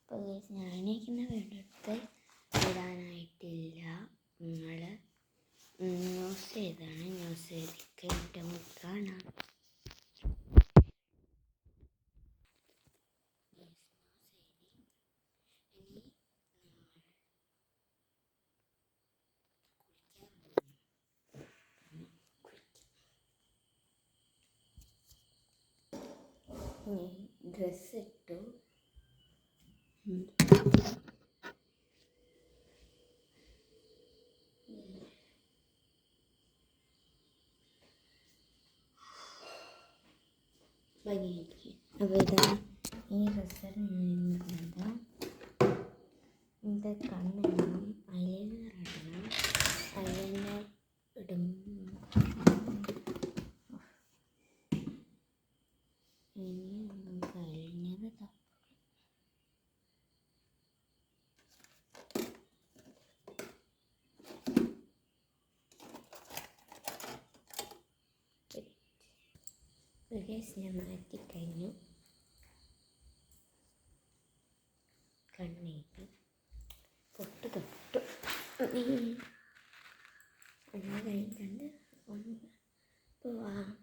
അപ്പോൾ ഞാനേക്കുന്ന വീടെടുത്ത് ഇടാനായിട്ടില്ല. നിങ്ങൾ ന്യൂസ് ചെയ്താണ്. ന്യൂസ് ചെയ്തിട്ട് എൻ്റെ മുത്താണ്. ഡ്രസ്സ് ഇട്ടു. ഭംഗിയായിരിക്കും. അപ്പോൾ ഇതാ ഈ ഡ്രസ്സാണ് ഞാൻ ഇത് കണ്ണിടണം, ഐലൈനർ ഇടണം. ഐലൈനർ ഇടും ഇനി കഴിഞ്ഞത് ഞാൻ മാറ്റിക്കഴിഞ്ഞു. കണ്ണീര് പൊട്ട് തൊട്ടു അങ്ങനെ കഴിഞ്ഞിട്ടുണ്ട്. പോവാം.